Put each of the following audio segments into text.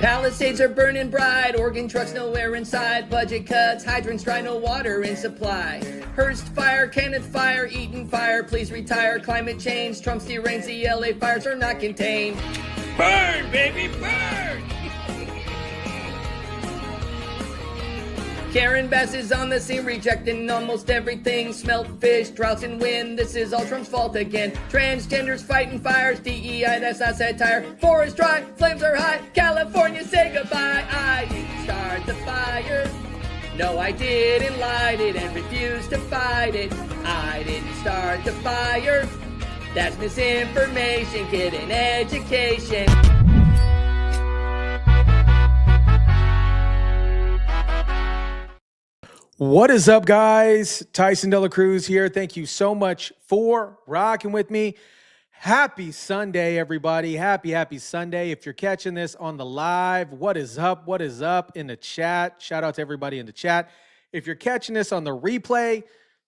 Palisades are burning bright, organ trucks nowhere inside, budget cuts, hydrants dry, no water in supply. Hearst fire, Kenneth fire, Eaton fire, please retire. Climate change, Trump's deranged, the LA fires are not contained. Burn, baby, burn! Karen Bass is on the scene, rejecting almost everything. Smelt fish, droughts and wind, this is all Trump's fault again. Transgenders fighting fires, DEI, that's not satire. Forest dry, flames are high, California say goodbye. I didn't start the fire, no I didn't light it and refuse to fight it. I didn't start the fire, that's misinformation, get an education. What is up, guys? Tyson Dela Cruz here. Thank you so much for rocking with me. Happy Sunday, everybody. Happy Sunday. If you're catching this on the live, what is up? What is up in the chat? Shout out to everybody in the chat. If you're catching this on the replay,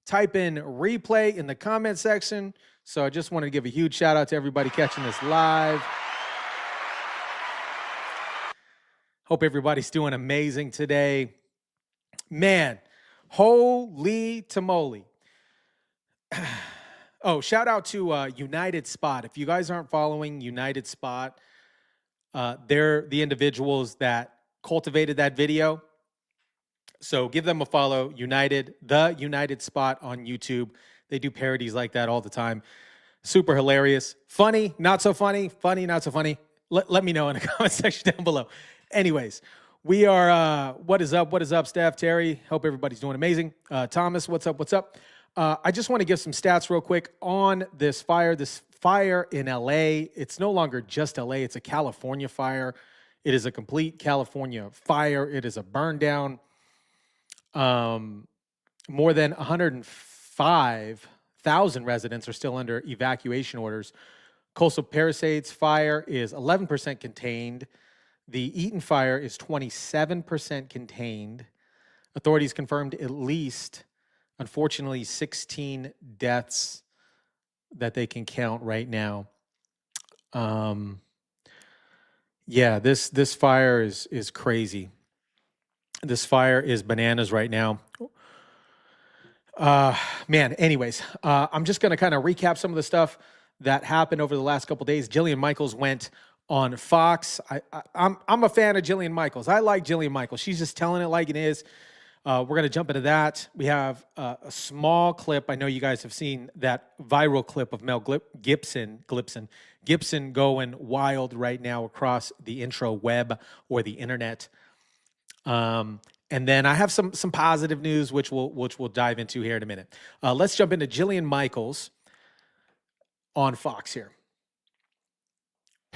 type in replay in the comment section. So I just wanted to give a huge shout out to everybody catching this live. Hope everybody's doing amazing today. Man, holy tamale. Oh, shout out to United Spot. If you guys aren't following United Spot, they're the individuals that cultivated that video. So give them a follow, the United Spot on YouTube. They do parodies like that all the time. Super hilarious. Funny, not so funny. Funny, not so funny. Let me know in the comment section down below. Anyways, we are, what is up, Steph, Terry? Hope everybody's doing amazing. Thomas, what's up? I just want to give some stats real quick on this fire in LA. It's no longer just LA, it's a California fire. It is a complete California fire. It is a burn down. More than 105,000 residents are still under evacuation orders. Coastal Palisades fire is 11% contained. The Eaton fire is 27% contained. Authorities confirmed at least, unfortunately, 16 deaths that they can count right now. Yeah, this fire is crazy. This fire is bananas right now. Man, anyways, I'm just going to kind of recap some of the stuff that happened over the last couple days. Jillian Michaels went on Fox. I'm a fan of Jillian Michaels. I like Jillian Michaels. She's just telling it like it is. We're going to jump into that. We have a small clip. I know you guys have seen that viral clip of Mel Gibson going wild right now across the intro web or the internet. And then I have some positive news, which we'll dive into here in a minute. Let's jump into Jillian Michaels on Fox here.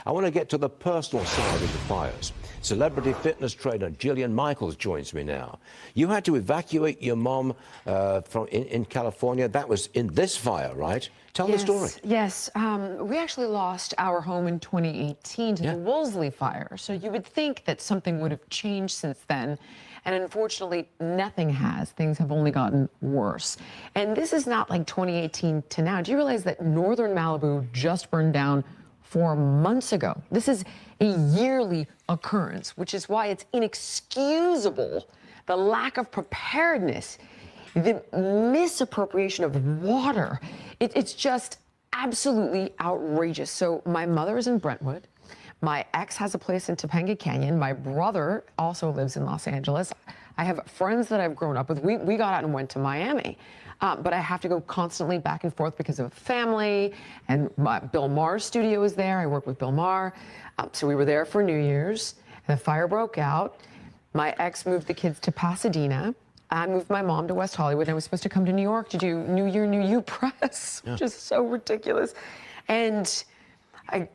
I want to get to the personal side of the fires. Celebrity fitness trainer Jillian Michaels joins me now. You had to evacuate your mom in California. That was in this fire, right? Tell the story. Yes. We actually lost our home in 2018 to the Woolsey fire. So you would think that something would have changed since then. And unfortunately, nothing has. Things have only gotten worse. And this is not like 2018 to now. Do you realize that northern Malibu just burned down 4 months ago? This is a yearly occurrence, which is why it's inexcusable, the lack of preparedness, the misappropriation of water. It's just absolutely outrageous. So my mother is in Brentwood. My ex has a place in Topanga Canyon. My brother also lives in Los Angeles. I have friends that I've grown up with. We got out and went to Miami. But I have to go constantly back and forth because of family, and Bill Maher's studio is there. I work with Bill Maher. So we were there for New Year's, and the fire broke out. My ex moved the kids to Pasadena. I moved my mom to West Hollywood. I was supposed to come to New York to do New Year, New You press, which is so ridiculous. And I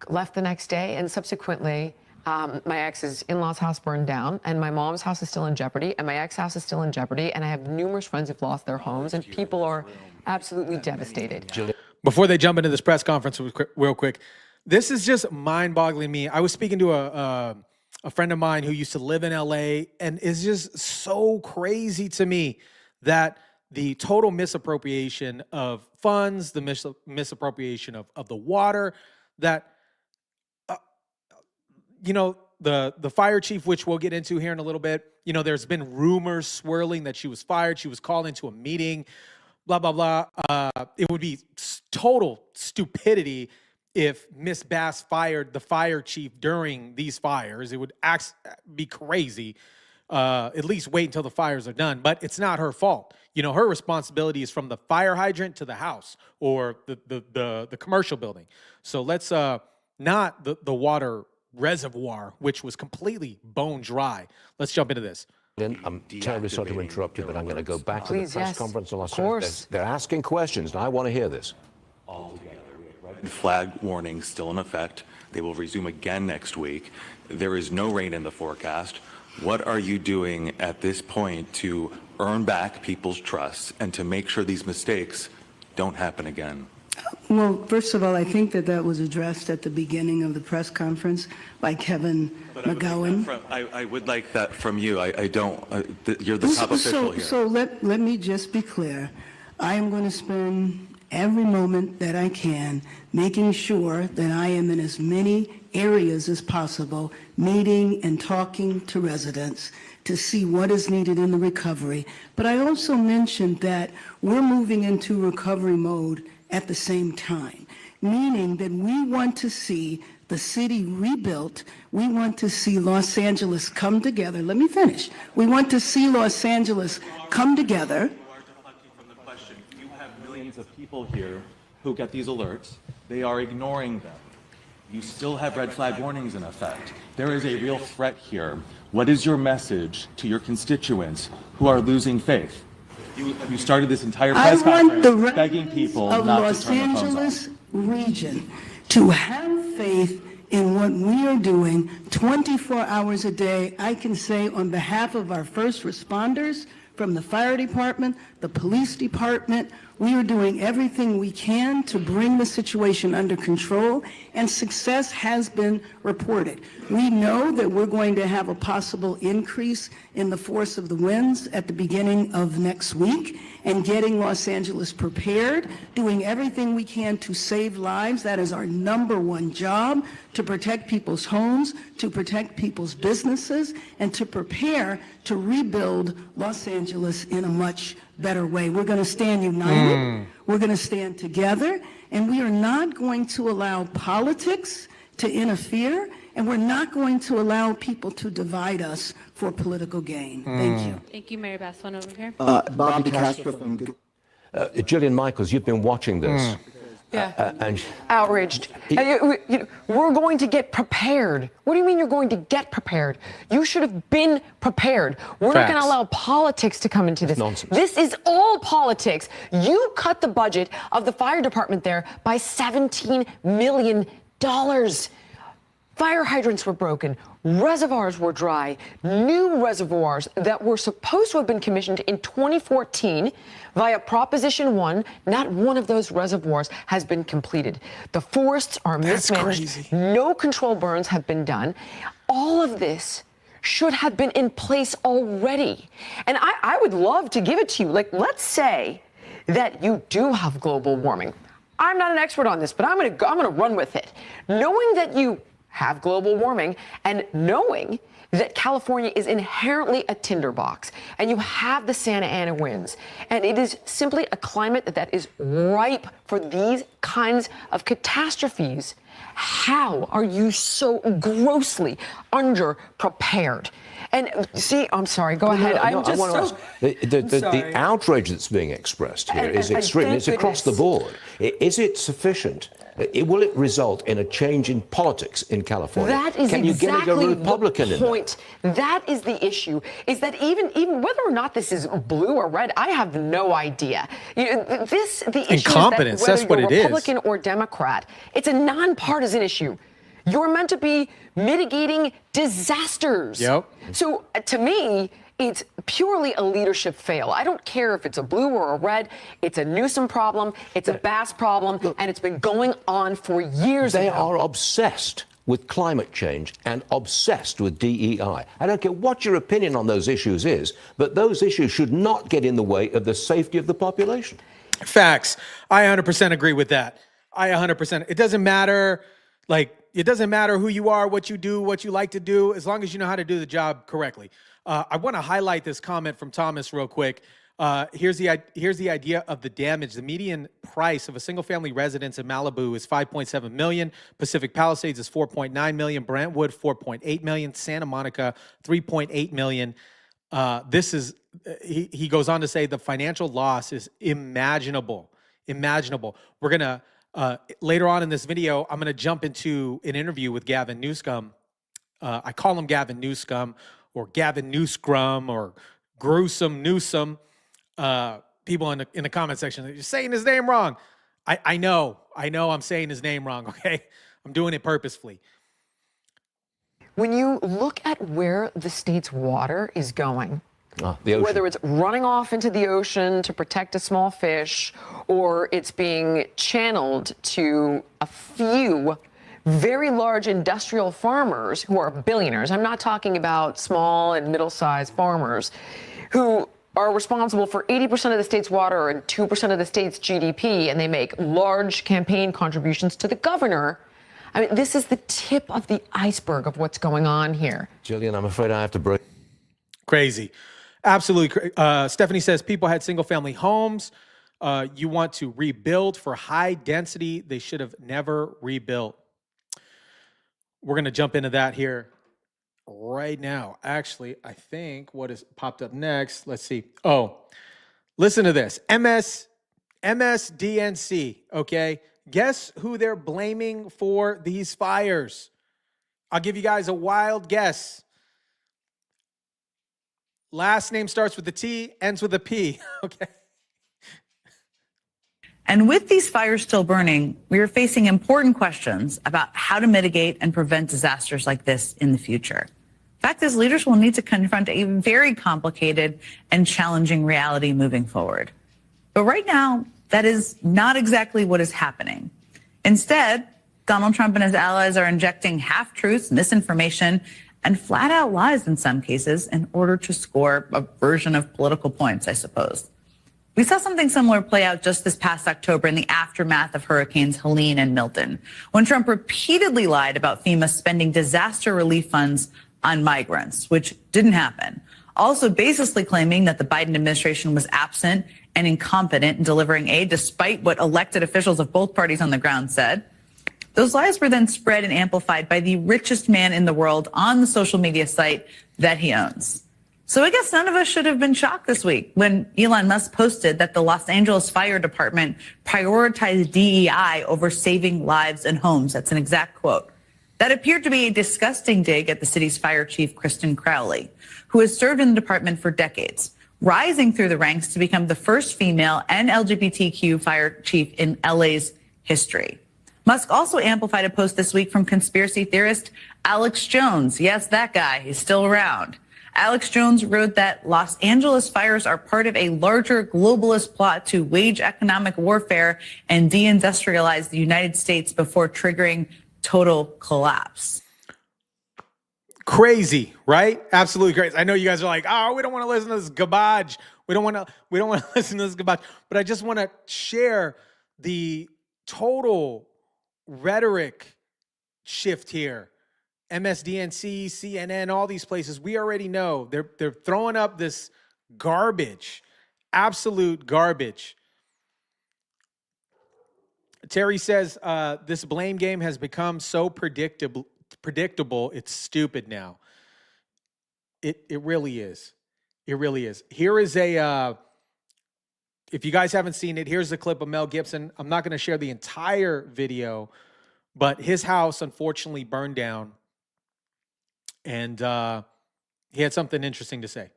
left the next day, and subsequently, my ex's in-laws house burned down, and my mom's house is still in jeopardy, and my ex's house is still in jeopardy, and I have numerous friends who've lost their homes, and people are absolutely devastated. Before they jump into this press conference real quick, this is just mind-boggling me. I was speaking to a friend of mine who used to live in LA, and it's just so crazy to me that the total misappropriation of funds, the misappropriation of the water, that the fire chief, which we'll get into here in a little bit, you know, there's been rumors swirling that she was fired. She was called into a meeting, blah, blah, blah. It would be total stupidity if Miss Bass fired the fire chief during these fires. It would be crazy. At least wait until the fires are done. But it's not her fault. You know, her responsibility is from the fire hydrant to the house or the commercial building. So let's not the water reservoir, which was completely bone dry. Let's jump into this. I'm terribly sorry to interrupt you, but I'm going to go back to the press conference. Of course. They're asking questions, and I want to hear this. Altogether, red flag warnings still in effect. They will resume again next week. There is no rain in the forecast. What are you doing at this point to earn back people's trust and to make sure these mistakes don't happen again? Well, first of all, I think that was addressed at the beginning of the press conference by Kevin McGowan. I would like that from you. I don't, you're the top official here. So let me just be clear. I am going to spend every moment that I can making sure that I am in as many areas as possible, meeting and talking to residents to see what is needed in the recovery. But I also mentioned that we're moving into recovery mode at the same time, meaning that we want to see the city rebuilt. We want to see Los Angeles come together. Let me finish. We want to see Los Angeles come together. You are deflecting from the question. You have millions of people here who get these alerts. They are ignoring them. You still have red flag warnings in effect. There is a real threat here. What is your message to your constituents who are losing faith? You started this entire press conference begging people of not Los to turn their phones Angeles off. region to have faith in what we are doing 24 hours a day. I can say on behalf of our first responders from the fire department, the police department, we are doing everything we can to bring the situation under control, and success has been reported. We know that we're going to have a possible increase in the force of the winds at the beginning of next week, and getting Los Angeles prepared, doing everything we can to save lives. That is our number one job, to protect people's homes, to protect people's businesses, and to prepare to rebuild Los Angeles in a much better way. We're going to stand united, we're going to stand together, and we are not going to allow politics to interfere, and we're not going to allow people to divide us for political gain. Thank you. Thank you, Mayor Bass. One over here. Bobby Castro from Jillian Michaels, you've been watching this. And Outraged. We're going to get prepared. What do you mean you're going to get prepared? You should have been prepared. We're not going to allow politics to come into this. Nonsense. This is all politics. You cut the budget of the fire department there by $17 million. Fire hydrants were broken, reservoirs were dry, new reservoirs that were supposed to have been commissioned in 2014 via Proposition 1, not one of those reservoirs has been completed. The forests are mismanaged, no control burns have been done. All of this should have been in place already. And I would love to give it to you. Like, let's say that you do have global warming. I'm not an expert on this, but I'm gonna run with it. Knowing that you have global warming and knowing that California is inherently a tinderbox and you have the Santa Ana winds and it is simply a climate that is ripe for these kinds of catastrophes, how are you so grossly underprepared? And see, I'm sorry, go ahead. The outrage that's being expressed here is extreme. It's across the board. Is it sufficient? Will it result in a change in politics in California? That is Can you exactly get a Republican the point. That is the issue, is that even whether or not this is blue or red, I have no idea. The issue Incompetence, is that that's what whether it you're is. Republican or Democrat, it's a nonpartisan issue. You're meant to be mitigating disasters. Yep. So to me, it's purely a leadership fail. I don't care if it's a blue or a red. It's a Newsom problem. It's a Bass problem. And it's been going on for years. They are obsessed with climate change and obsessed with DEI. I don't care what your opinion on those issues is, but those issues should not get in the way of the safety of the population. Facts. I 100% agree with that. I 100%. It doesn't matter, like, It doesn't matter who you are, what you do, what you like to do, as long as you know how to do the job correctly. I want to highlight this comment from Thomas real quick. Here's the idea of the damage. The median price of a single-family residence in Malibu is $5.7 million. Pacific Palisades is $4.9 million. Brentwood, $4.8 million. Santa Monica, $3.8 million. He goes on to say the financial loss is imaginable. We're gonna later on in this video, I'm gonna jump into an interview with Gavin Newsom. I call him Gavin Newsom or Gavin Newscrum or Gruesome Newsom. People in the comment section, you're saying his name wrong. I know I'm saying his name wrong, okay? I'm doing it purposefully. When you look at where the state's water is going, the ocean. whether it's running off into the ocean to protect a small fish or it's being channeled to a few very large industrial farmers who are billionaires. I'm not talking about small and middle-sized farmers who are responsible for 80% of the state's water and 2% of the state's GDP, and they make large campaign contributions to the governor. I mean, this is the tip of the iceberg of what's going on here. Jillian, I'm afraid I have to break. Crazy. Absolutely. Stephanie says people had single-family homes. You want to rebuild for high density. They should have never rebuilt. We're going to jump into that here right now. Actually, I think what has popped up next, let's see. Oh, listen to this. MSDNC, okay? Guess who they're blaming for these fires? I'll give you guys a wild guess. Last name starts with a T, ends with a P, okay? And with these fires still burning, we are facing important questions about how to mitigate and prevent disasters like this in the future. Fact is, leaders will need to confront a very complicated and challenging reality moving forward. But right now, that is not exactly what is happening. Instead, Donald Trump and his allies are injecting half-truths, misinformation, and flat-out lies in some cases in order to score a version of political points, I suppose. We saw something similar play out just this past October in the aftermath of Hurricanes Helene and Milton, when Trump repeatedly lied about FEMA spending disaster relief funds on migrants, which didn't happen. Also baselessly claiming that the Biden administration was absent and incompetent in delivering aid, despite what elected officials of both parties on the ground said. Those lies were then spread and amplified by the richest man in the world on the social media site that he owns. So I guess none of us should have been shocked this week when Elon Musk posted that the Los Angeles Fire Department prioritized DEI over saving lives and homes. That's an exact quote. That appeared to be a disgusting dig at the city's fire chief, Kristen Crowley, who has served in the department for decades, rising through the ranks to become the first female and LGBTQ fire chief in LA's history. Musk also amplified a post this week from conspiracy theorist Alex Jones. Yes, that guy, he's still around. Alex Jones wrote that Los Angeles fires are part of a larger globalist plot to wage economic warfare and deindustrialize the United States before triggering total collapse. Crazy, right? Absolutely crazy. I know you guys are like, oh, we don't want to listen to this garbage. We don't want to listen to this garbage. But I just want to share the total rhetoric shift here. MSDNC, CNN, all these places, we already know they're throwing up this garbage, absolute garbage. Terry says this blame game has become so predictable. It's stupid now. It really is. It really is. Here is a. If you guys haven't seen it, here's a clip of Mel Gibson. I'm not going to share the entire video, but his house unfortunately burned down. And he had something interesting to say.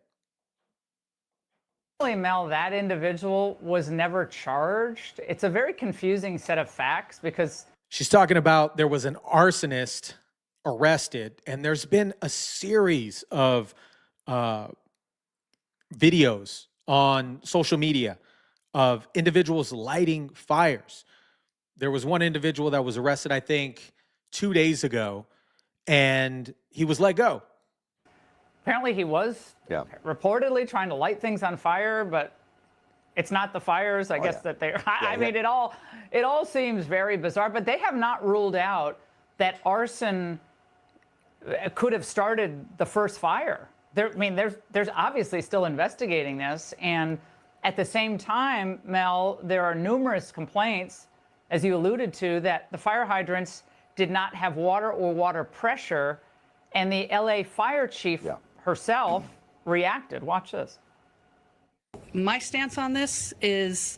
Mel, that individual was never charged. It's a very confusing set of facts because she's talking about there was an arsonist arrested, and there's been a series of videos on social media of individuals lighting fires. There was one individual that was arrested, I think, 2 days ago, and he was let go. Apparently he was reportedly trying to light things on fire, but it's not the fires, I guess, that they're... I mean, it all seems very bizarre, but they have not ruled out that arson could have started the first fire. There's obviously still investigating this, and at the same time, Mel, there are numerous complaints, as you alluded to, that the fire hydrants did not have water or water pressure, and the LA fire chief herself reacted. Watch this. My stance on this is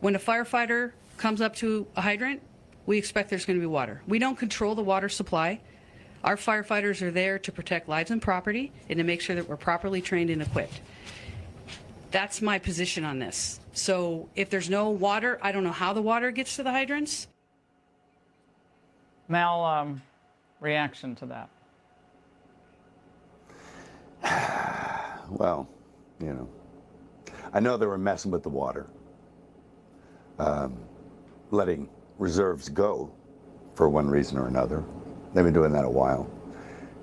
when a firefighter comes up to a hydrant, we expect there's going to be water. We don't control the water supply. Our firefighters are there to protect lives and property and to make sure that we're properly trained and equipped. That's my position on this. So if there's no water, I don't know how the water gets to the hydrants. Mel, reaction to that? Well, I know they were messing with the water, letting reserves go for one reason or another. They've been doing that a while.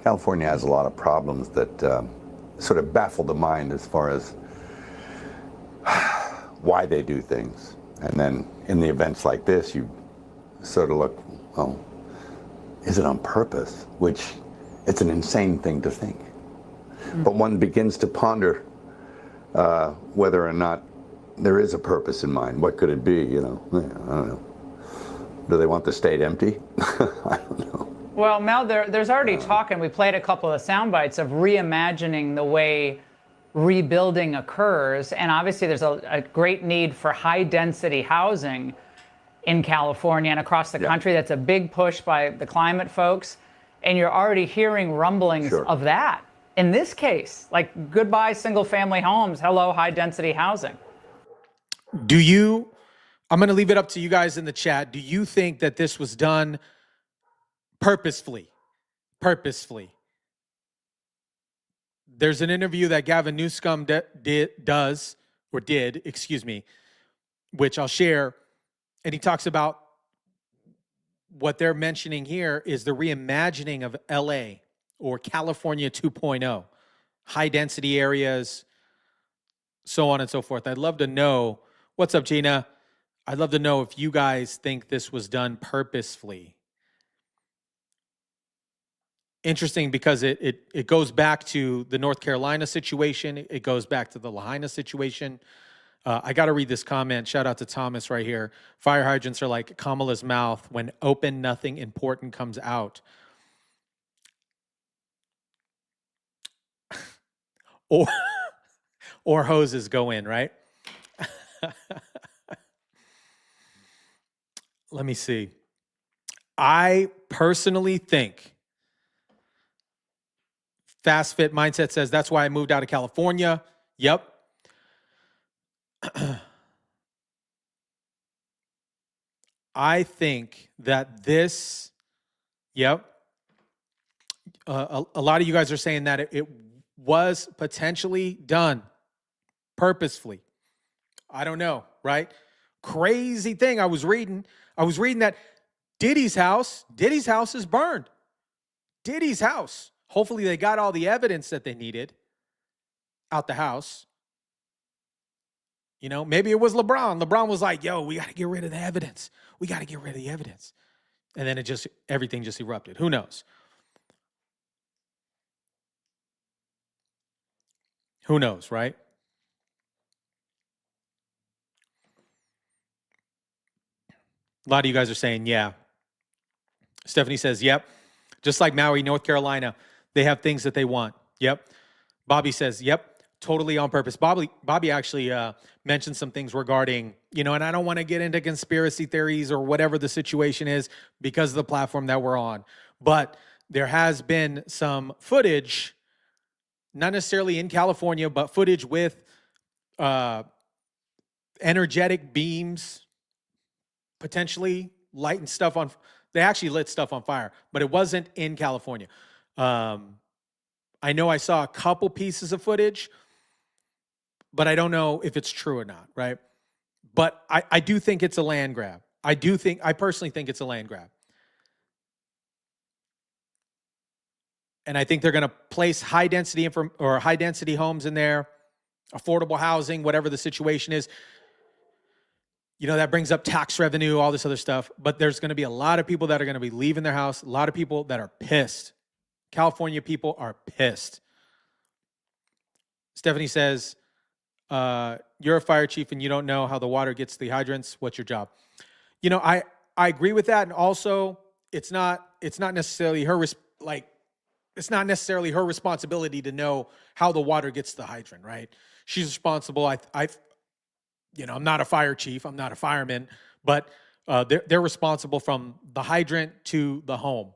California has a lot of problems that sort of baffle the mind as far as why they do things. And then in the events like this, you sort of look, well, is it on purpose? Which it's an insane thing to think. But one begins to ponder whether or not there is a purpose in mind. What could it be? I don't know. Do they want the state empty? I don't know. Well, Mel, there's already talk, and we played a couple of sound bites of reimagining the way rebuilding occurs. And obviously there's a great need for high-density housing in California and across the country. That's a big push by the climate folks. And you're already hearing rumblings of that. In this case, like goodbye single-family homes, hello high-density housing. I'm going to leave it up to you guys in the chat. Do you think that this was done purposefully? There's an interview that Gavin Newsom did, which I'll share. And he talks about what they're mentioning here is the reimagining of LA or California 2.0, high density areas, so on and so forth. I'd love to know, what's up, Gina? I'd love to know if you guys think this was done purposefully. Interesting, because it goes back to the North Carolina situation. It goes back to the Lahaina situation. I got to read this comment. Shout out to Thomas right here. Fire hydrants are like Kamala's mouth. When open, nothing important comes out. Or hoses go in, right? Let me see. I personally think Fast Fit Mindset says that's why I moved out of California. Yep. I think that this, a lot of you guys are saying that it was potentially done purposefully. I don't know, right? Crazy thing I was reading that Diddy's house is burned. Diddy's house. Hopefully they got all the evidence that they needed out the house. Maybe it was LeBron. LeBron was like, yo, we got to get rid of the evidence. We got to get rid of the evidence. And then everything just erupted. Who knows? Who knows, right? A lot of you guys are saying, yeah. Stephanie says, yep. Just like Maui, North Carolina, they have things that they want. Yep. Bobby says, yep, totally on purpose. Bobby actually mentioned some things regarding, and I don't want to get into conspiracy theories or whatever the situation is because of the platform that we're on. But there has been some footage, not necessarily in California, but footage with energetic beams potentially lighting stuff on. They actually lit stuff on fire, but it wasn't in California. I know I saw a couple pieces of footage, but I don't know if it's true or not, right? But I do think it's a land grab. I personally think it's a land grab. And I think they're going to place high density homes in there, affordable housing, whatever the situation is. you know, that brings up tax revenue, all this other stuff. But there's going to be a lot of people that are going to be leaving their house, a lot of people that are pissed. California people are pissed. Stephanie says, you're a fire chief and you don't know how the water gets to the hydrants. What's your job? You know, I agree with that. And also, it's not necessarily her it's not necessarily her responsibility to know how the water gets to the hydrant, right? She's responsible. You know, I'm not a fire chief, I'm not a fireman, but they're responsible from the hydrant to the home.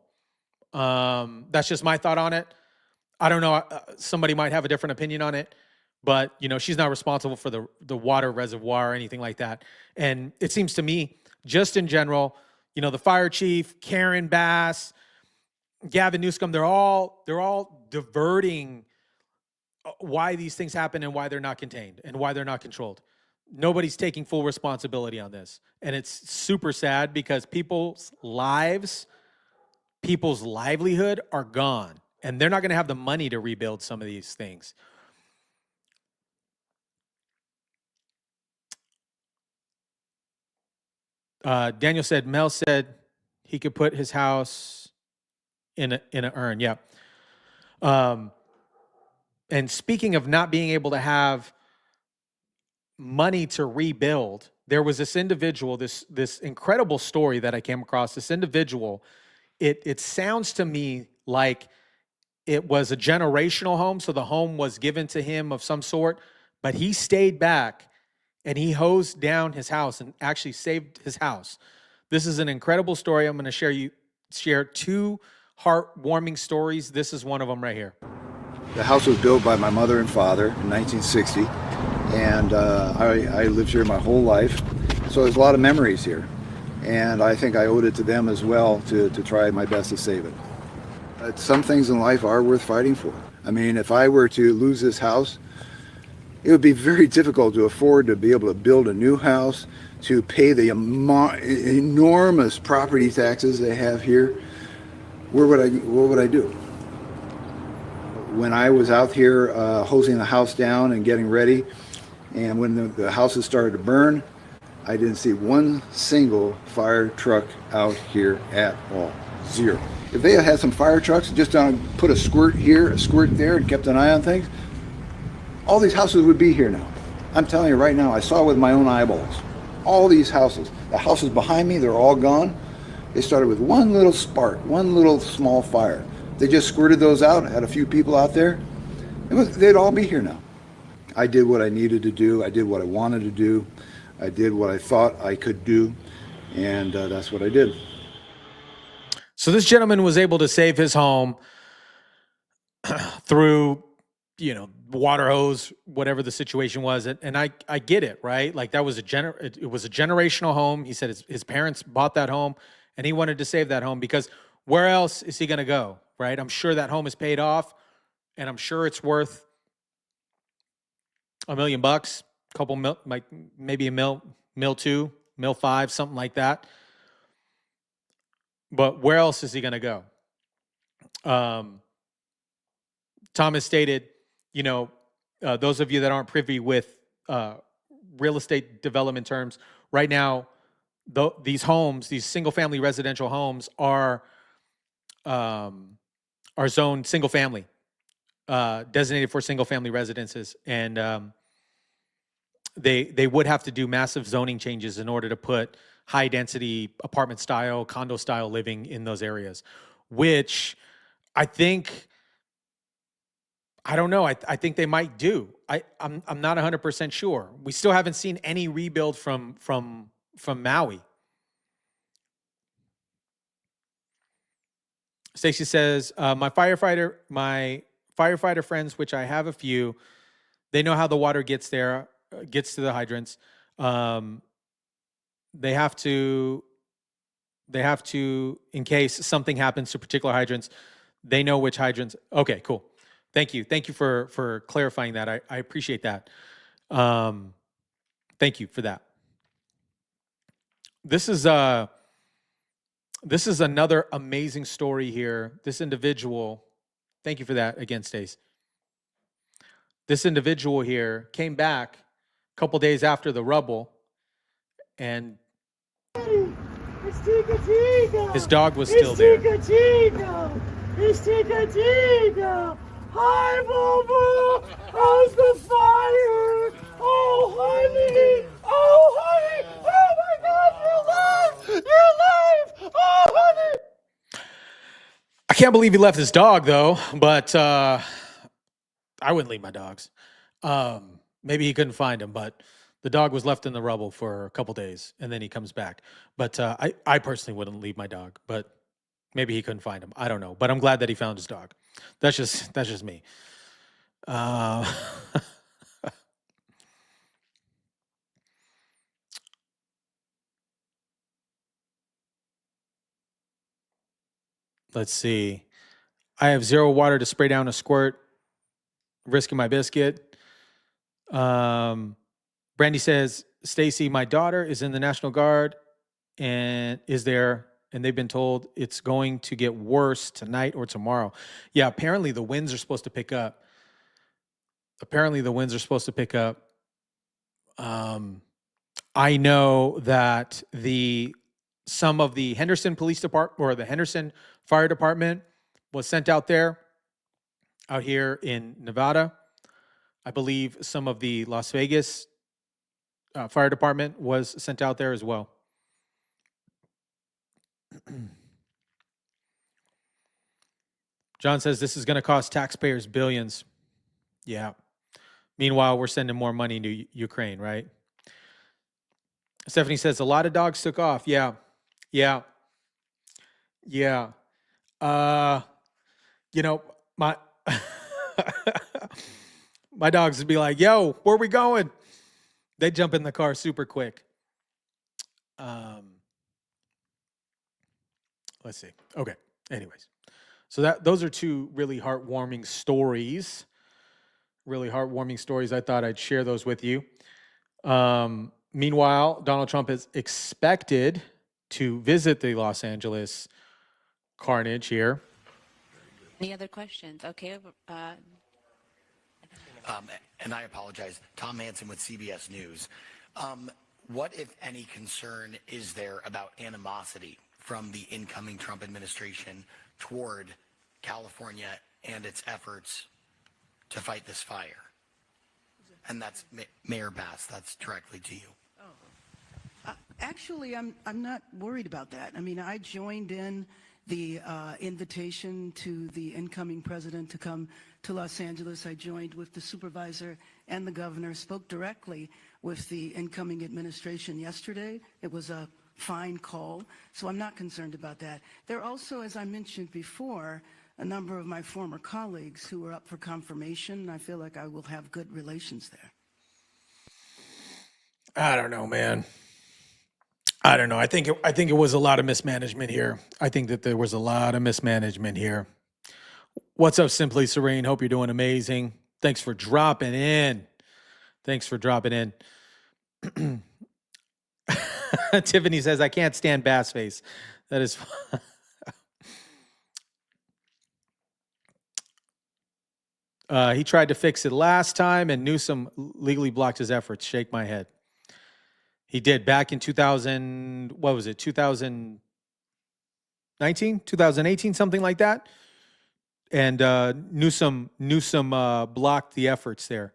That's just my thought on it. I don't know. Somebody might have a different opinion on it, but you know, she's not responsible for the water reservoir or anything like that. And it seems to me, just in general, you know, the fire chief, Karen Bass, Gavin Newsom, they're all diverting why these things happen and why they're not contained and why they're not controlled. Nobody's taking full responsibility on this. And it's super sad because people's lives, people's livelihood are gone. And they're not going to have the money to rebuild some of these things. Daniel said, Mel said he could put his house in an urn. Yeah. And speaking of not being able to have money to rebuild, there was this individual, this incredible story that I came across. This individual, it sounds to me like it was a generational home, so the home was given to him of some sort, but he stayed back and he hosed down his house and actually saved his house. This is an incredible story. I'm going to share two heartwarming stories. This is one of them right here. The house was built by my mother and father in 1960, and I lived here my whole life, so there's a lot of memories here, and I think I owed it to them as well to try my best to save it. Some things in life are worth fighting for. I mean, if I were to lose this house, it would be very difficult to afford to be able to build a new house, to pay the enormous property taxes they have here. What would I do? When I was out here hosing the house down and getting ready, and when the houses started to burn, I didn't see one single fire truck out here at all. Zero. If they had some fire trucks, just put a squirt here, a squirt there, and kept an eye on things, all these houses would be here now. I'm telling you right now, I saw it with my own eyeballs. All these houses. The houses behind me, they're all gone. They started with one little spark, one little small fire. They just squirted those out, had a few people out there. They'd all be here now. I did what I needed to do. I did what I wanted to do. I did what I thought I could do. And that's what I did. So this gentleman was able to save his home through, you know, water hose, whatever the situation was. And I get it, right? Like that was it was a generational home. He said his parents bought that home and he wanted to save that home because where else is he going to go, right? I'm sure that home is paid off and I'm sure it's worth $1 million, couple mil, like maybe $1 million, $2 million, $5 million, something like that. But where else is he going to go? Thomas stated, you know, those of you that aren't privy with real estate development terms, right now, these homes, these single-family residential homes are zoned single-family, designated for single-family residences, and they would have to do massive zoning changes in order to put high-density apartment-style, condo-style living in those areas, which I think, I don't know, I think they might do. I'm not 100% sure. We still haven't seen any rebuild from Maui. Stacy says, my firefighter friends, which I have a few, they know how the water gets there, gets to the hydrants. They have to, in case something happens to particular hydrants, they know which hydrants. Okay, cool. Thank you. Thank you for clarifying that. I appreciate that. Thank you for that. This is another amazing story here. This individual, thank you for that again, Stace. This individual here came back a couple days after the rubble, and It's Tika Tika. his dog was still there. It's Tika Tika. It's Tika Tika. Hi, Boo Boo. How's the fire? Oh, honey. Oh, honey. Oh, my God, you're alive. You're alive. Oh, honey. I can't believe he left his dog though, but I wouldn't leave my dogs. Maybe he couldn't find him, but the dog was left in the rubble for a couple days and then he comes back. But I personally wouldn't leave my dog, but maybe he couldn't find him. I don't know, but I'm glad that he found his dog. That's just me. Let's see. I have 0 water to spray down a squirt, risking my biscuit. Brandy says, Stacy, my daughter is in the National Guard and they've been told it's going to get worse tonight or tomorrow. Yeah, apparently the winds are supposed to pick up. I know that some of the Henderson Police Department or the Henderson Fire Department was sent out here in Nevada. I believe some of the Las Vegas Fire Department was sent out there as well. John says this is going to cost taxpayers billions. Yeah. Meanwhile, we're sending more money to Ukraine, right? Stephanie says a lot of dogs took off. Yeah. My my dogs would be like, yo, where we going? They jump in the car super quick. Let's see. Okay. Anyways. So those are 2 really heartwarming stories. I thought I'd share those with you. Meanwhile, Donald Trump is expected to visit the Los Angeles carnage here. Any other questions? Okay. And I apologize, Tom Hansen with CBS News. What, if any, concern is there about animosity from the incoming Trump administration toward California and its efforts to fight this fire? And that's Mayor Bass, that's directly to you. Actually, I'm not worried about that. I mean, I joined in the invitation to the incoming president to come to Los Angeles. I joined with the supervisor and the governor, spoke directly with the incoming administration yesterday. It was a fine call, so I'm not concerned about that. There are also, as I mentioned before, a number of my former colleagues who are up for confirmation. I feel like I will have good relations there. I don't know, man. I don't know. I think it was a lot of mismanagement here. I think that there was a lot of mismanagement here. What's up, Simply Serene? Hope you're doing amazing. Thanks for dropping in. Tiffany says, I can't stand Bass Face. That is he tried to fix it last time, and Newsom legally blocked his efforts. Shake my head. He did back in 2019, 2018, something like that. And Newsom blocked the efforts there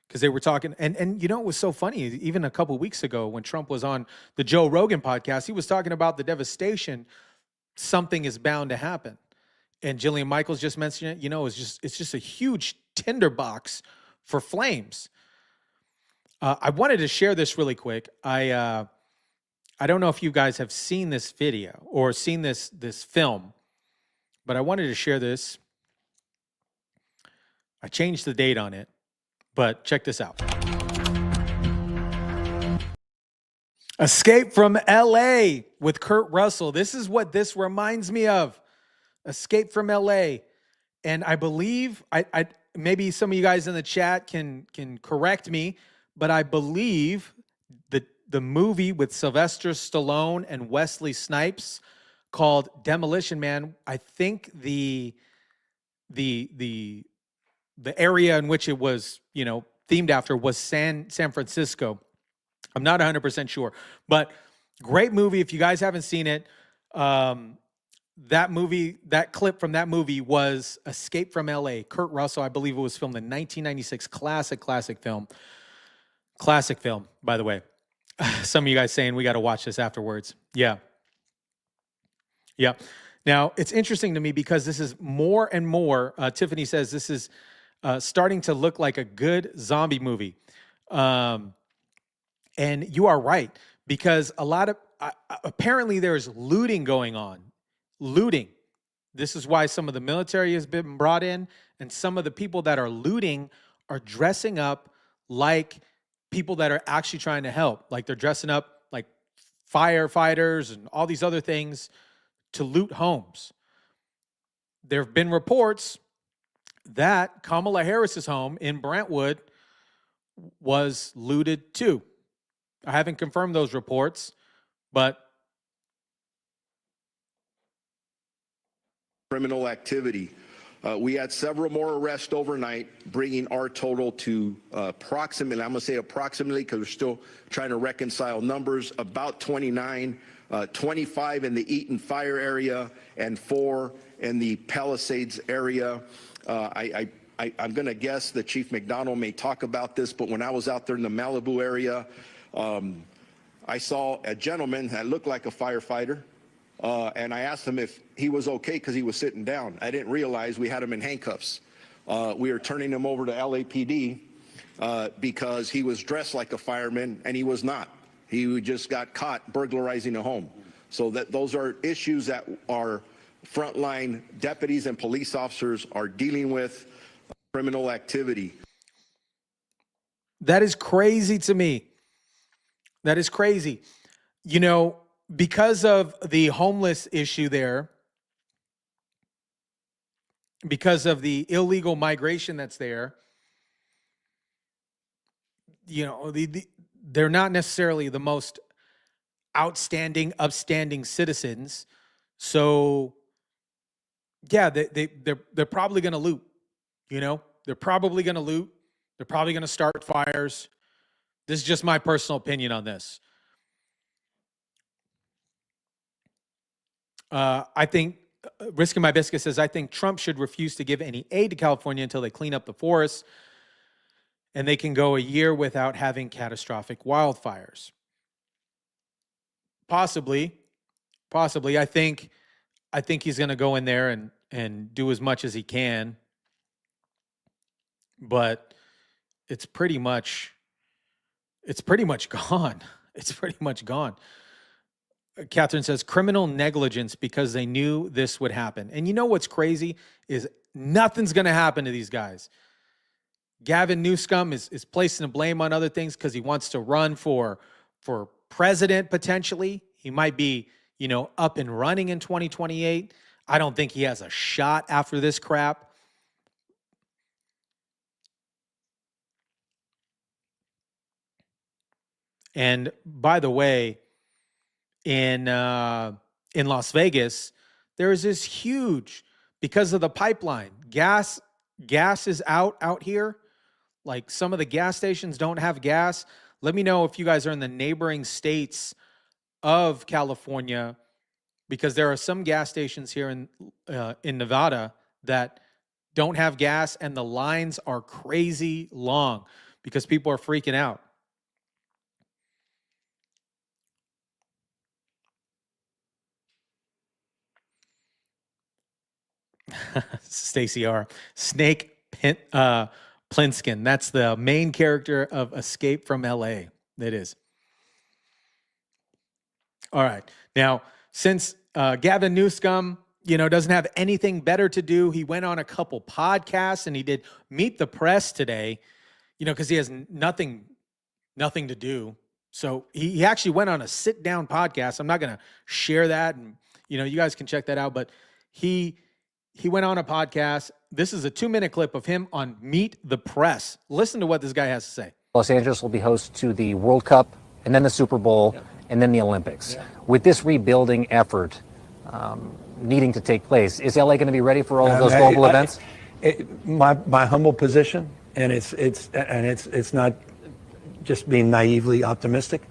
because they were talking. And it was so funny. Even a couple weeks ago when Trump was on the Joe Rogan podcast, he was talking about the devastation. Something is bound to happen. And Jillian Michaels just mentioned it. It's just a huge tinderbox for flames. I wanted to share this really quick. I don't know if you guys have seen this video or seen this film, but I wanted to share this. I changed the date on it, but check this out. Escape from LA with Kurt Russell. This is what this reminds me of. Escape from LA. And I believe, I maybe some of you guys in the chat can correct me, but I believe the movie with Sylvester Stallone and Wesley Snipes called Demolition Man, I think the area in which it was, themed after was San Francisco. I'm not 100% sure, but great movie. If you guys haven't seen it, that clip from that movie was Escape from LA. Kurt Russell, I believe it was filmed in 1996. Classic film. Classic film, by the way. Some of you guys saying we got to watch this afterwards. Yeah. Now, it's interesting to me because this is more and more, Tiffany says this is starting to look like a good zombie movie. And you are right, because a lot of, apparently there's looting going on. Looting. This is why some of the military has been brought in, and some of the people that are looting are dressing up like people that are actually trying to help. Like they're dressing up like firefighters and all these other things to loot homes. There have been reports that Kamala Harris's home in Brentwood was looted too. I haven't confirmed those reports, but criminal activity. We had several more arrests overnight, bringing our total to approximately, I'm going to say approximately because we're still trying to reconcile numbers, about 29, 25 in the Eaton Fire area and 4 in the Palisades area. I'm going to guess that Chief McDonald may talk about this, but when I was out there in the Malibu area, I saw a gentleman that looked like a firefighter. And I asked him if he was okay because he was sitting down. I didn't realize we had him in handcuffs. We are turning him over to LAPD because he was dressed like a fireman and he was not. He just got caught burglarizing a home. So those are issues that our frontline deputies and police officers are dealing with, criminal activity. that is crazy to me. That is crazy. You know, because of the homeless issue there, because of the illegal migration that's there, you know, they're not necessarily the most outstanding, upstanding citizens. So, yeah, they're probably going to loot. You know, they're probably going to loot. They're probably going to start fires. This is just my personal opinion on this. I think, Risking My Biscuit says, I think Trump should refuse to give any aid to California until they clean up the forests and they can go a year without having catastrophic wildfires. Possibly. I think he's going to go in there and do as much as he can. But it's pretty much gone. It's pretty much gone. Catherine says, criminal negligence because they knew this would happen. And you know what's crazy is nothing's going to happen to these guys. Gavin Newsom is placing the blame on other things because he wants to run for president potentially. He might be, you know, up and running in 2028. I don't think he has a shot after this crap. And by the way, in Las Vegas, there is this huge, because of the pipeline, gas is out here. Like some of the gas stations don't have gas. Let me know if you guys are in the neighboring states of California, because there are some gas stations here in Nevada that don't have gas, and the lines are crazy long because people are freaking out. Stacey R. Snake Plissken. That's the main character of Escape from LA. It is. All right. Now, since Gavin Newsom, you know, doesn't have anything better to do, he went on a couple podcasts and he did Meet the Press today, you know, because he has nothing to do. So he actually went on a sit-down podcast. I'm not going to share that, and, you know, you guys can check that out, but he went on a podcast. This is a 2-minute clip of him on Meet the Press. Listen to what this guy has to say. Los Angeles will be host to the World Cup and then the Super Bowl and then the Olympics. With this rebuilding effort needing to take place, is LA going to be ready for all of those global events? My humble position, and it's not just being naively optimistic,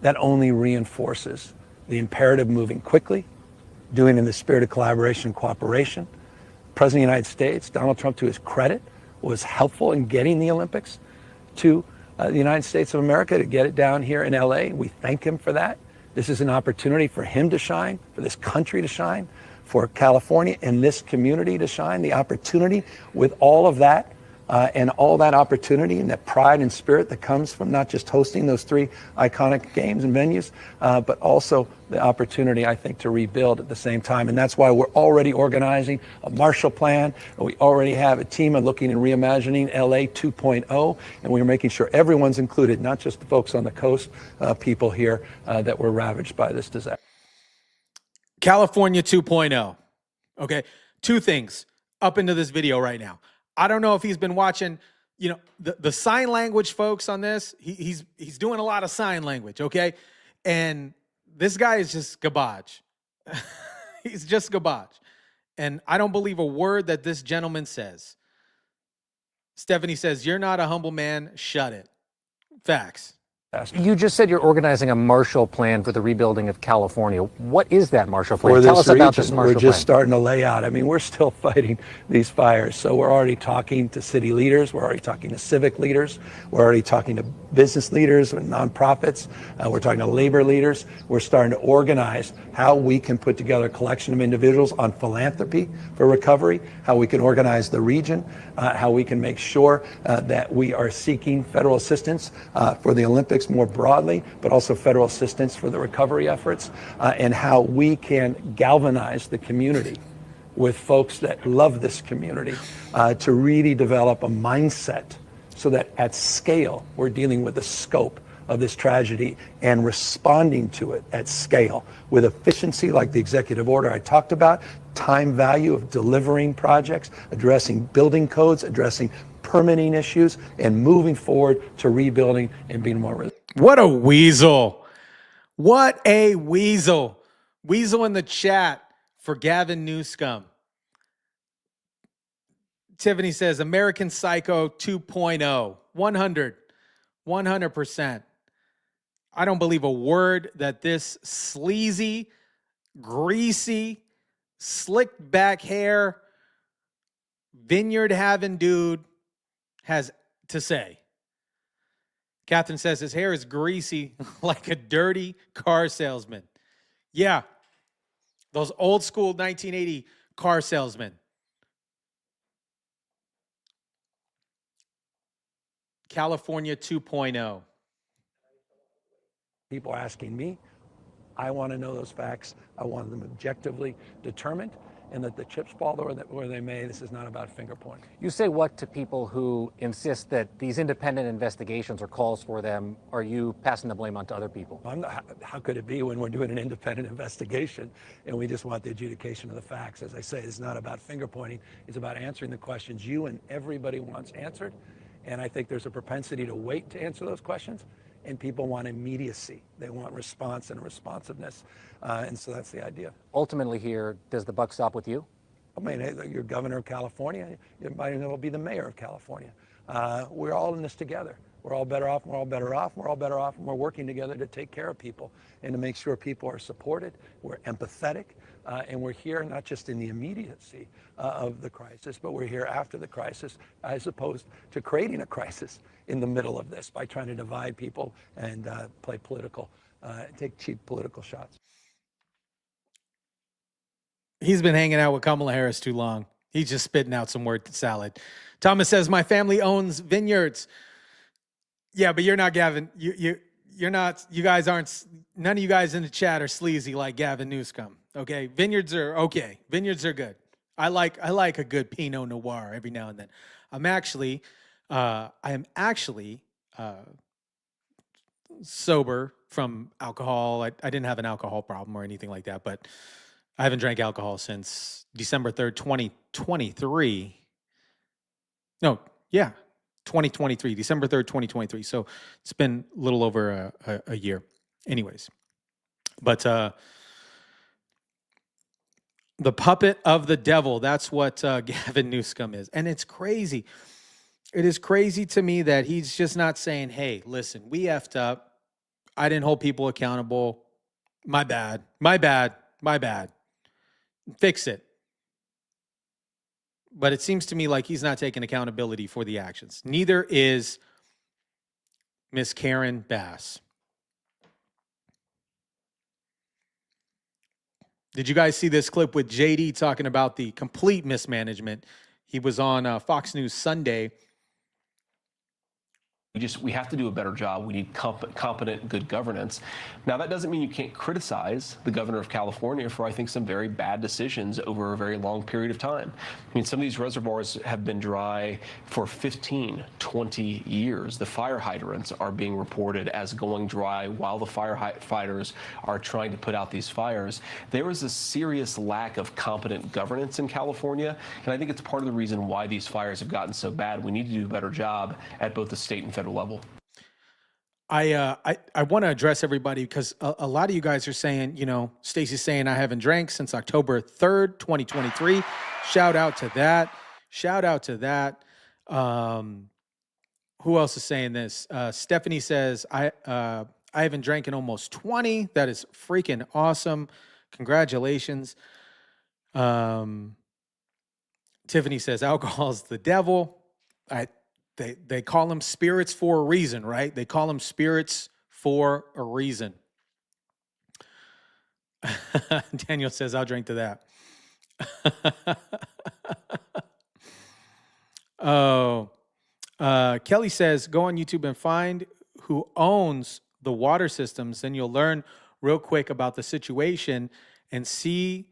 that only reinforces the imperative moving quickly, doing in the spirit of collaboration and cooperation. President of the United States, Donald Trump, to his credit, was helpful in getting the Olympics to the United States of America, to get it down here in LA. We thank him for that. This is an opportunity for him to shine, for this country to shine, for California and this community to shine. The opportunity with all of that and all that opportunity and that pride and spirit that comes from not just hosting those 3 iconic games and venues, but also the opportunity, I think, to rebuild at the same time. And that's why we're already organizing a Marshall Plan. We already have a team of looking and reimagining LA 2.0, and we're making sure everyone's included, not just the folks on the coast, people here that were ravaged by this disaster. California 2.0. Okay, 2 things up into this video right now. I don't know if he's been watching, you know, the sign language folks on this. He's doing a lot of sign language, okay? And this guy is just garbage. He's just garbage. And I don't believe a word that this gentleman says. Stephanie says, "You're not a humble man. Shut it." Facts. You just said you're organizing a Marshall Plan for the rebuilding of California. What is that Marshall Plan? For Tell this us about region, this Marshall we're just Plan. starting to lay out. I mean, we're still fighting these fires. So we're already talking to city leaders. We're already talking to civic leaders. We're already talking to business leaders and nonprofits. We're talking to labor leaders. We're starting to organize how we can put together a collection of individuals on philanthropy for recovery, how we can organize the region, how we can make sure that we are seeking federal assistance for the Olympics more broadly, but also federal assistance for the recovery efforts, and how we can galvanize the community with folks that love this community to really develop a mindset so that at scale we're dealing with the scope of this tragedy and responding to it at scale with efficiency, like the executive order I talked about, time value of delivering projects, addressing building codes, addressing permitting issues, and moving forward to rebuilding and being more resilient. What a weasel. What a weasel. Weasel in the chat for Gavin Newsom. Tiffany says, American Psycho 2.0. 100%. I don't believe a word that this sleazy, greasy, slicked back hair, vineyard having dude has to say. Catherine says his hair is greasy like a dirty car salesman. Yeah, those old school 1980 car salesmen. California 2.0. People are asking me. I want to know those facts. I want them objectively determined, and that the chips fall where they may. This is not about finger pointing. You say what to people who insist that these independent investigations or calls for them? Are you passing the blame on to other people? How could it be when we're doing an independent investigation and we just want the adjudication of the facts? As I say, it's not about finger pointing. It's about answering the questions you and everybody wants answered. And I think there's a propensity to wait to answer those questions. And people want immediacy. They want response and responsiveness. And so that's the idea. Ultimately here, does the buck stop with you? I mean, you're governor of California. You might as well be the mayor of California. We're all in this together. We're all better off. We're all better off. We're all better off. And we're working together to take care of people and to make sure people are supported. We're empathetic. And we're here not just in the immediacy of the crisis, but we're here after the crisis, as opposed to creating a crisis in the middle of this by trying to divide people and play political, take cheap political shots. He's been hanging out with Kamala Harris too long. He's just spitting out some word salad. Thomas says, my family owns vineyards. Yeah, but you're not Gavin. You're not, you guys aren't, none of you guys in the chat are sleazy like Gavin Newsom. Okay, vineyards are okay. Vineyards are good. I like a good Pinot Noir every now and then. I am actually sober from alcohol. I didn't have an alcohol problem or anything like that, but I haven't drank alcohol since December 3rd, 2023. No, yeah, 2023, December 3rd, 2023. So it's been a little over a year. Anyways, but the puppet of the devil, that's what Gavin Newsom is. And it's crazy. It is crazy to me that he's just not saying, hey, listen, we effed up. I didn't hold people accountable. My bad. My bad. My bad. Fix it. But it seems to me like he's not taking accountability for the actions. Neither is Miss Karen Bass. Did you guys see this clip with JD talking about the complete mismanagement? He was on Fox News Sunday. We have to do a better job. We need competent, good governance. Now, that doesn't mean you can't criticize the governor of California for, I think, some very bad decisions over a very long period of time. I mean, some of these reservoirs have been dry for 15, 20 years. The fire hydrants are being reported as going dry while the firefighters are trying to put out these fires. There is a serious lack of competent governance in California, and I think it's part of the reason why these fires have gotten so bad. We need to do a better job at both the state and federal level. I want to address everybody because a lot of you guys are saying, you know, Stacey's saying I haven't drank since October 3rd, 2023. Shout out to that. Shout out to that. Who else is saying this? Stephanie says, I haven't drank in almost 20. That is freaking awesome. Congratulations. Tiffany says alcohol's the devil. They call them spirits for a reason, right? They call them spirits for a reason. Daniel says, I'll drink to that. Kelly says, go on YouTube and find who owns the water systems. Then you'll learn real quick about the situation and see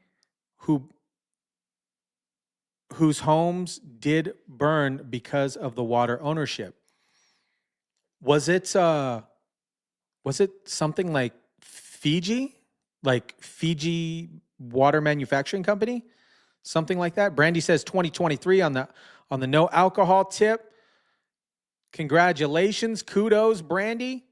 whose homes did burn because of the water ownership. Was it something like Fiji? Like Fiji Water Manufacturing Company? Something like that. Brandy says 2023 on the no alcohol tip. Congratulations. Kudos, Brandy.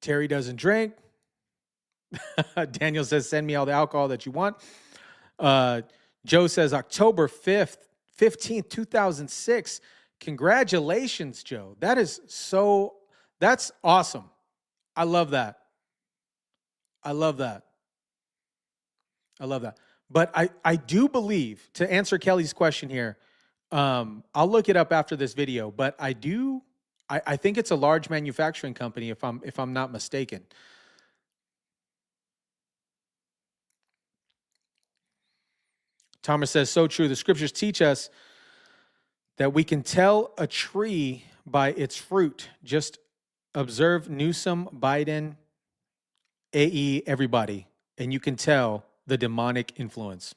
Terry doesn't drink. Daniel says, send me all the alcohol that you want. Joe says, October 15th, 2006. Congratulations, Joe. That's awesome. I love that. I love that. But I do believe, to answer Kelly's question here, I'll look it up after this video, but I think it's a large manufacturing company if I'm not mistaken. Thomas says, so true. The scriptures teach us that we can tell a tree by its fruit. Just observe Newsom, Biden, AE, everybody, and you can tell the demonic influence.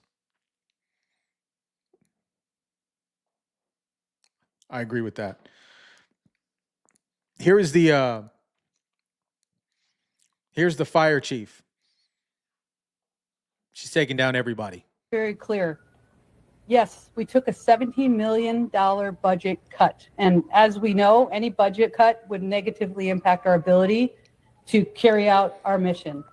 I agree with that. Here's the fire chief. She's taking down everybody. Very clear. Yes, we took a $17 million budget cut. And as we know, any budget cut would negatively impact our ability to carry out our mission.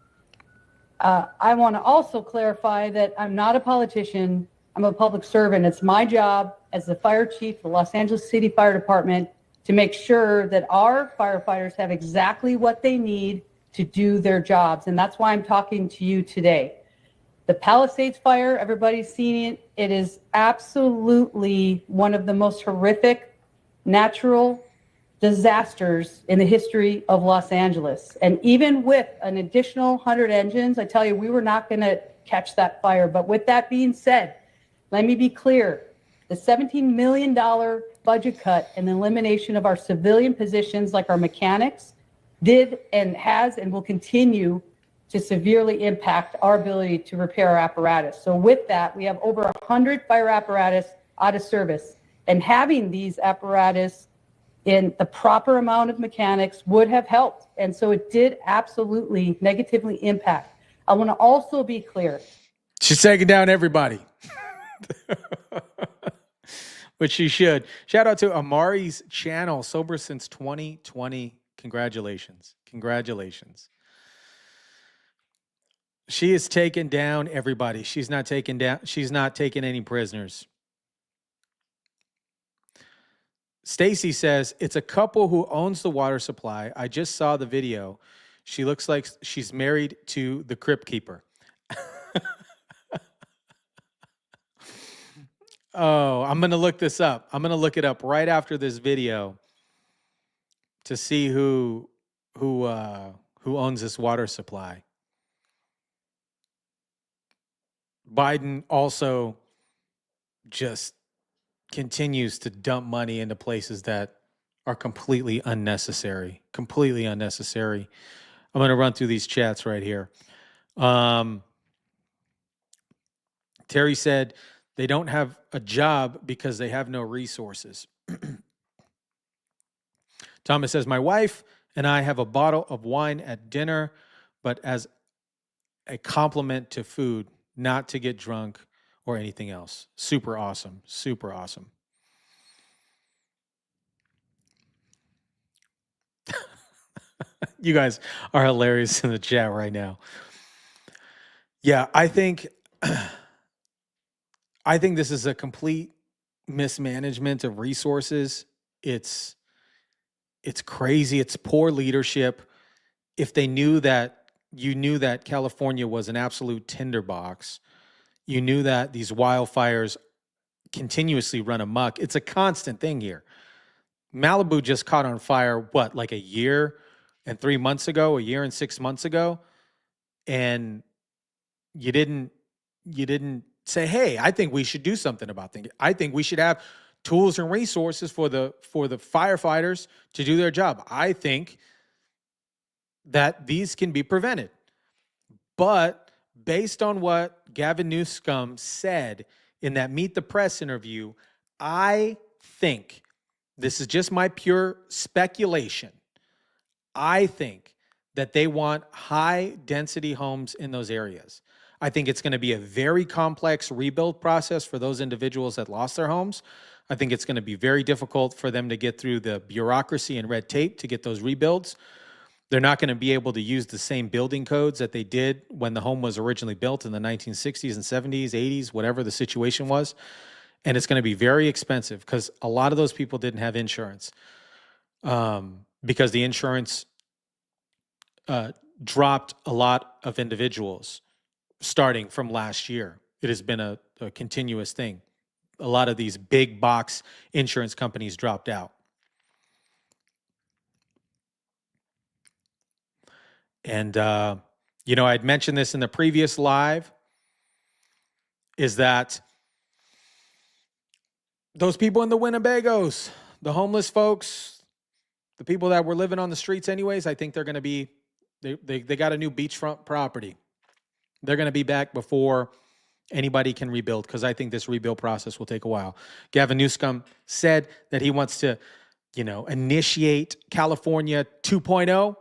I want to also clarify that I'm not a politician. I'm a public servant. It's my job as the fire chief of the Los Angeles City Fire Department to make sure that our firefighters have exactly what they need to do their jobs. And that's why I'm talking to you today. The Palisades fire, everybody's seen it. It is absolutely one of the most horrific natural disasters in the history of Los Angeles. And even with an additional 100 engines, I tell you, we were not going to catch that fire. But with that being said, let me be clear. The $17 million budget cut and the elimination of our civilian positions like our mechanics did and has and will continue to severely impact our ability to repair our apparatus. So with that, we have over 100 fire apparatus out of service. And having these apparatus in the proper amount of mechanics would have helped. And so it did absolutely negatively impact. I want to also be clear. She's taking down everybody. Which she should. Shout out to Amari's channel, sober since 2020. Congratulations. Congratulations. She is taking down everybody. She's not taking any prisoners. Stacy says, it's a couple who owns the water supply. I just saw the video. She looks like she's married to the crypt keeper. Oh, I'm going to look this up. I'm going to look it up right after this video to see who owns this water supply. Biden also just continues to dump money into places that are completely unnecessary. Completely unnecessary. I'm going to run through these chats right here. Terry said they don't have a job because they have no resources. Thomas says, my wife and I have a bottle of wine at dinner, but as a compliment to food, not to get drunk or anything else. Super awesome. Super awesome. You guys are hilarious in the chat right now. Yeah, I think this is a complete mismanagement of resources. It's crazy. It's poor leadership. If they knew that, you knew that California was an absolute tinderbox. You knew that these wildfires continuously run amok. It's a constant thing here. Malibu just caught on fire, like a year and 3 months ago, a year and 6 months ago. And you didn't say, hey, I think we should do something about things. I think we should have tools and resources for the firefighters to do their job. I think that these can be prevented. But based on what Gavin Newsom said in that Meet the Press interview, I think, this is just my pure speculation, I think that they want high density homes in those areas. I think it's going to be a very complex rebuild process for those individuals that lost their homes. I think it's going to be very difficult for them to get through the bureaucracy and red tape to get those rebuilds. They're not going to be able to use the same building codes that they did when the home was originally built in the 1960s and 70s, 80s, whatever the situation was. And it's going to be very expensive because a lot of those people didn't have insurance because the insurance dropped a lot of individuals starting from last year. It has been a continuous thing. A lot of these big box insurance companies dropped out. And, I'd mentioned this in the previous live, is that those people in the Winnebagos, the homeless folks, the people that were living on the streets anyways, I think they're going to be, they got a new beachfront property. They're going to be back before anybody can rebuild, because I think this rebuild process will take a while. Gavin Newsom said that he wants to, initiate California 2.0.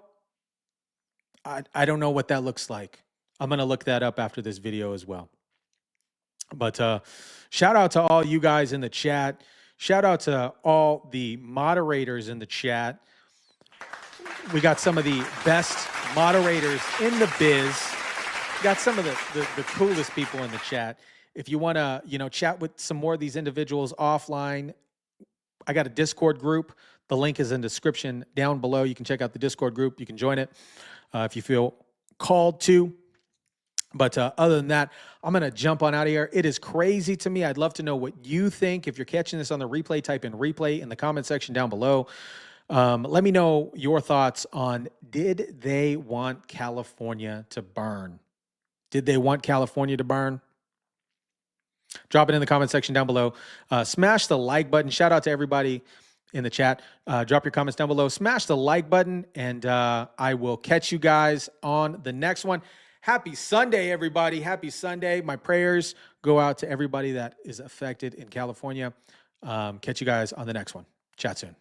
I don't know what that looks like. I'm going to look that up after this video as well. But shout out to all you guys in the chat. Shout out to all the moderators in the chat. We got some of the best moderators in the biz. Got some of the coolest people in the chat. If you want to, chat with some more of these individuals offline, I got a Discord group. The link is in the description down below. You can check out the Discord group. You can join it if you feel called to. But other than that, I'm going to jump on out of here. It is crazy to me. I'd love to know what you think. If you're catching this on the replay, type in replay in the comment section down below. Let me know your thoughts on, did they want California to burn? Did they want California to burn? Drop it in the comment section down below. Smash the like button. Shout out to everybody in the chat. Drop your comments down below. Smash the like button, and I will catch you guys on the next one. Happy Sunday, everybody. Happy Sunday. My prayers go out to everybody that is affected in California. Catch you guys on the next one. Chat soon.